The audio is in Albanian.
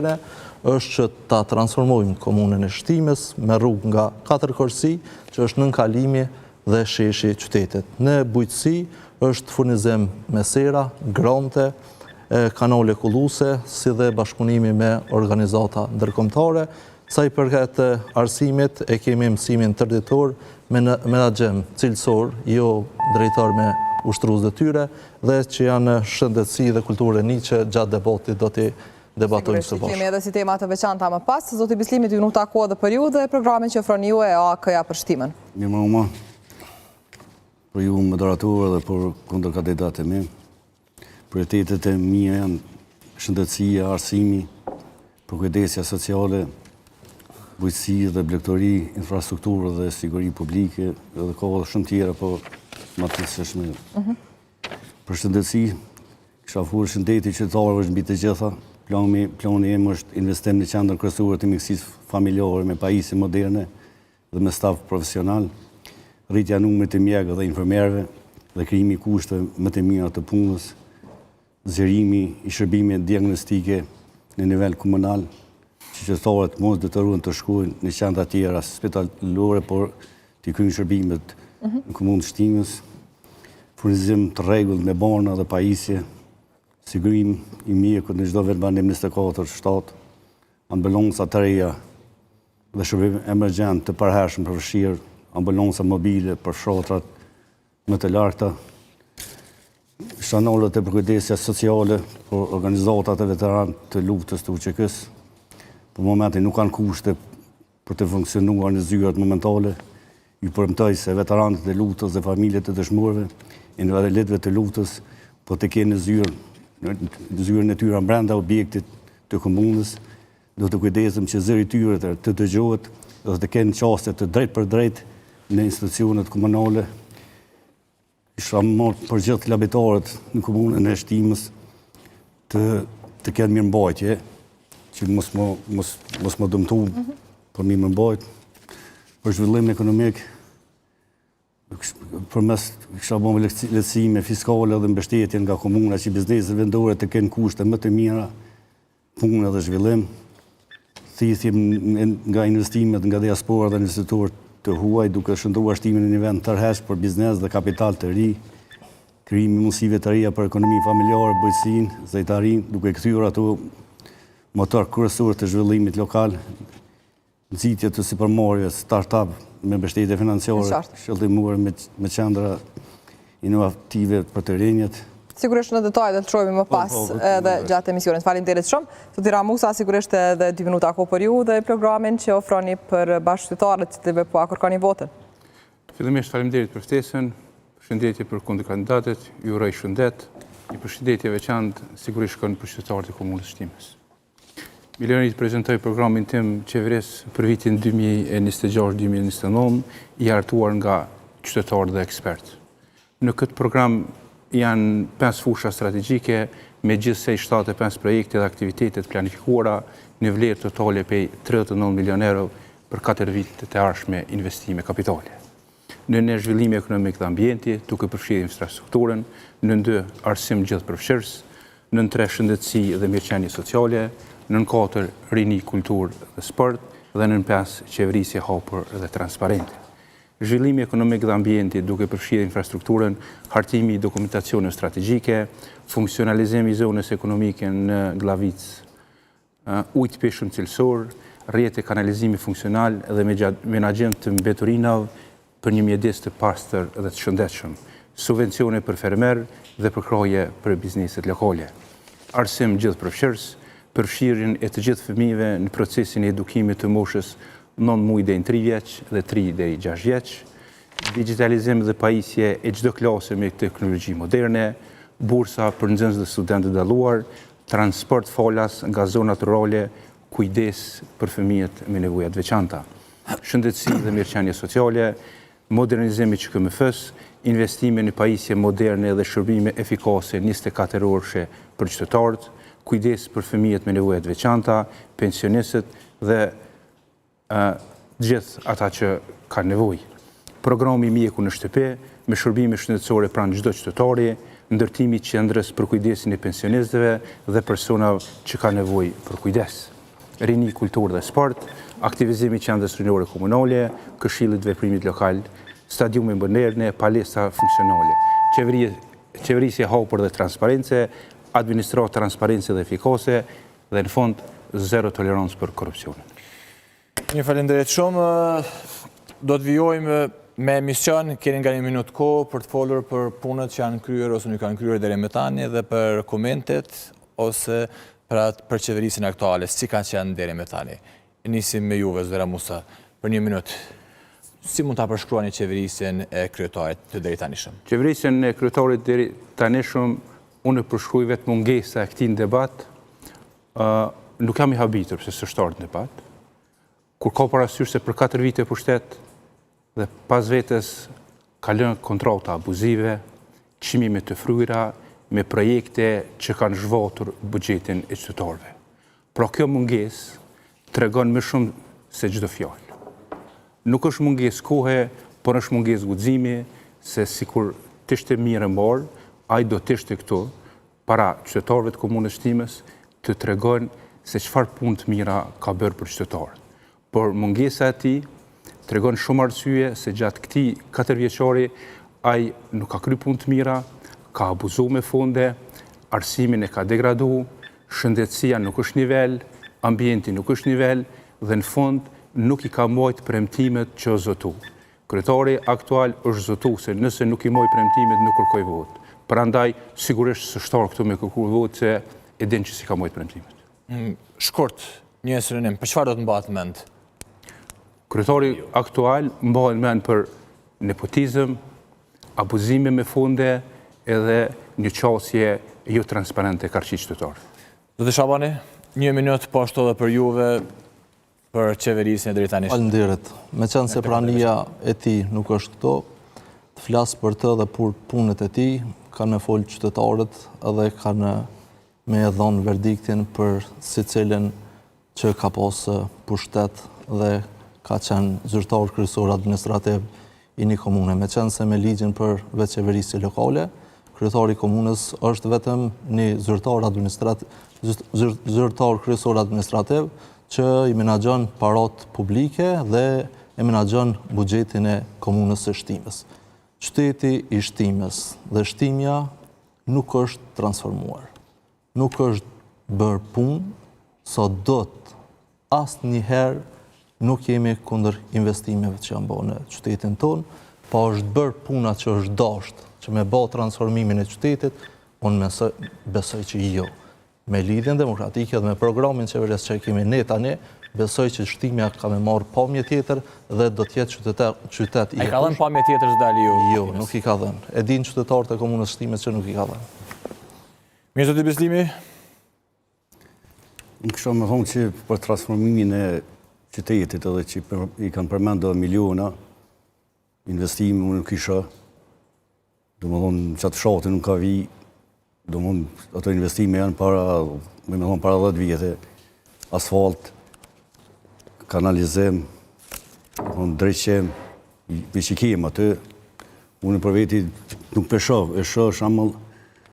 është që ta transformojmë komunën e Shtimës me rrugë nga 4 korsi, që është nën kalimi dhe sheshi qytetit. Në bujqësi është furnizim me sera, gronte, kanale kulluse, si dhe bashkëpunimi me organizata ndërkombëtare. Sa i përket arsimit, e kemi mësimin tërditor me menaxhem cilësor, jo drejtor me ushtrues detyre, dhe që janë shëndetësi dhe kulturë e një që gjatë debatit do t'i debatojmë së bashku. Kemi edhe si tema të veçanta më pas, zoti Bislimi t'ju nuk takohet dhe për ju dhe programin që ofron ju e AK-ja për Shtimën. Mirë për ju moderatorë dhe për kundër kandidatë e mi. Prioritetet e mia janë shëndetësia, arsimi, përkujdesja sociale, bujqësi dhe blegtori, infrastrukturë dhe siguri publike, dhe ka edhe shumë tjera, po më të rëndësishme. Për shëndetësi, kisha furë shëndeti qytetarëve është mbi të gjitha. Plani im është investim në qendrën kryesore të mjekësisë familjare me pajisje moderne dhe me staf profesional, rritja numrit të mjekëve dhe infermerëve dhe krijimi kushteve më të mira të punës, zgjerimi i shërbimeve diagnostike në nivel komunal, që qytetarët mos detyrohen të shkojnë në qendra tjera spitalore, por të kryejnë shërbimet në komunën Shtimës, furnizim të rregullt me barna dhe pajisje, sigurim i mjekut në çdo vendbanim 24/7, ambulanca të reja dhe shërbim emergjent të përhershëm për fshirë, ambulanca mobile për fshatrat më të larta, shanalet e përkujdesja sociale për organizatat e veteranët të luftës të UÇK-s. Për momentin nuk kanë kushte për të funksionuar në zyrat momentale. Ju premtoj se veteranët e luftës dhe familjet e dëshmorëve, invalidëve të luftës, po të kenë zyrën e tyre brenda objektit të komunës, do të kujdesem që zëri i tyre të dëgjohet dhe të kenë çaste të drejtë për drejtë në institucionet komunale. Isha marrë për gjithë labitarët në komunën e Shtimës të kenë mirëmbajtje, që mos më dëmtu për mirëmbajtje, për zhvillim ekonomik, përmes kisha bërë lehtësime fiskale dhe mbështetje nga komuna që bizneset vendore të kenë kushte më të mira, punë dhe zhvillim, thithje nga investimet nga diaspora dhe investitorët të huaj, duke shndruar Shtimin në një vend tërheqës për biznes dhe kapital të ri, krijimi mundësive të reja për ekonomi familjare, bujqësinë, zejtarinë, duke kthyer ato motor kryesor të zhvillimit lokal, nxitje të sipërmarrjeve start-up me mbështetje financiare, shëllimore me qendra inovative për të rinjët. Sigurisht në detaj dhe të shojmë më pas edhe gjatë emisionit. Faleminderit shumë. Zoti Ramusa, sigurisht edhe 2 minuta ko për ju dhe programin që ofroni për bashkëqytetarët që të po kërkoni votën. Fillimisht faleminderit për ftesën, përshëndetje për kundërkandidatët, ju uroj shëndet, një përshëndetje veçantë sigurisht shkon për qytetarët e komunës Shtimës. Milionit prezentoj programin tim qeveris për vitin 2026-2029, i hartuar nga qytetarë dhe ekspertë. Në këtë program janë 5 fusha strategjike me gjithsej 75 projekte dhe aktivitetet planifikuara në vlerë totale pej 39 milion euro për 4 vitet të ardhshme investime kapitale. Në zhvillim ekonomik dhe ambienti, duke përfshirë infrastrukturën, në 2 arsim gjithëpërfshirës, në 3 shëndetësi dhe mirëqenie sociale, në 4 rini, kulturë dhe sport dhe në 5 qeverisje hapur dhe transparente. Zhvillimi ekonomik dhe ambienti duke përfshirë infrastrukturën, hartimi i dokumentacione strategjike, funksionalizimi i zonës ekonomike në Glavic, ujtë peshëm cilësor, rrjetë e kanalizimi funksional dhe menaxhem të mbeturinave për një mjedis të pastër dhe të shëndetshëm, subvencione për fermer dhe përkraje për bizneset lokale. Arsim gjithëpërfshirës, përfshirjen e të gjithë fëmijëve në procesin e edukimit të moshës 9 muaj deri në 3 vjeç dhe 3 deri 6 vjeç, digitalizim dhe pajisje e çdo klase me teknologji moderne, bursa për nxënës dhe studentë të dalluar, transport falas nga zonat rurale, kujdes për fëmijët me nevoja të veçanta, shëndetësi dhe mirëqenie sociale, modernizimi i QKMF-s, investime në pajisje moderne dhe shërbime efikase 24 orëshe për qytetarët, kujdes për fëmijët me nevoja të veçanta, pensionistët dhe gjithë ata që kanë nevojë. Programi mjeku në shtëpi me shërbime shëndetësore pranë çdo qytetari, ndërtimi qendrës për kujdesin e pensionistëve dhe personave që ka nevojë për kujdes. Rini, kulturë dhe sport, aktivizimi qendrës rinore komunale, këshillit veprimit lokal, stadiumi moderne, palestra funksionale, qeverisje hapur dhe transparente, administrat transparente dhe efikase dhe në fund zero tolerancë për korupcionin. Një falenderit shumë, do të vijojmë me emision, keni nga 1 minutë kohë për të folur për punët që janë kryer ose nuk kanë kryer deri më tani dhe për komentet ose për qeverisin aktuale, si kanë qenë deri më tani. Nisim me juve, Zvera Musa, për 1 minutë. Si mund ta përshkruani qeverisin e kryetarit të deri tanishëm? Qeverisin e kryetarit deri tanishëm, unë përshkruaj vetëm mungesa e këtij debat. Nuk jam i habitur pse s'është ardhur në debat. Kur ka parasysh se për 4 vite pushtet dhe pas vetes ka lënë kontrata abuzive, çmime të fryera me projekte që kanë zhvatur buxhetin e qytetarëve. Pra kjo mungesë tregon më shumë se çdo fjalë. Nuk është mungesë kohe, por është mungesë guximi, se sikur të ishte mirë mbar, ai do të ishte këtu para qytetarëve të komunës Shtimës të tregon se çfarë punë të mira ka bërë për qytetarët. Por mungesa e tij tregon shumë arsye se gjatë këtij 4 vjeçari ai nuk ka kryer punë të mira, ka abuzuar me fonde, arsimin e ka degraduar, shëndetësia nuk është nivel, ambienti nuk është nivel dhe në fund nuk i ka mbajtur premtimet që zotu. Kryetari aktual është zotu se nëse nuk i moj premtimet nuk kërkoj votë. Prandaj sigurisht s'është ardhur këtu me kërkuar votë se e din që si ka mbajtur premtimet. Shkurt, një synonim, për çfarë do të mbahet mend? Kryetari aktual mbahet mend për nepotizëm, abuzime me fonde edhe një qasje jo transparente karshi qytetarëve. Zoti Shabani, 1 minutë po ashtu edhe për juve për qeverisin e deri tani. Faleminderit. Meqense se prania e tij nuk është këto, të flas për të dhe për punët e tij, kanë me fol qytetarët edhe kanë me dhënë verdiktin për secilin që ka pasë pushtet dhe ka qenë zyrtar kryesor administrativ i një komune. Meqense me ligjin për veçeverisi lokale, kryetari i komunës është vetëm një zyrtar kryesor administrativ që i menaxhon parat publike dhe i menaxhon buxhetin e komunës së Shtimës. Qyteti i Shtimës dhe Shtimja nuk është transformuar. Nuk është bërë punë, sa do të asnjëherë nuk jemi kundër investimeve që janë bërë në qytetin tonë, pa është bërë puna që është dashur, që me bë transformimin e qytetit, unë besoj që jo. Me lidhjen demokratike dhe me programin qeverisë që kemi ne tani, besoj që Shtimja ka me marrë pamje tjetër dhe do të jetë qytet i Ai ka dhënë pamje tjetër s'dali ju? Jo, nuk i ka dhënë. E din qytetarët e komunës Shtimës që nuk i ka dhënë. Mirë, zoti Beslimi. Unë kisha me thonë që për transformimin e qytetit edhe që i kanë përmendur miliona investime, unë nuk isha, do më thonë qatë fshati nuk ka vi, do më thonë ato investime janë para 10 vjetë, asfalt, kanalizim, drejtqem, pishikim aty, unë për veti nuk peshoh, e shoh shamëll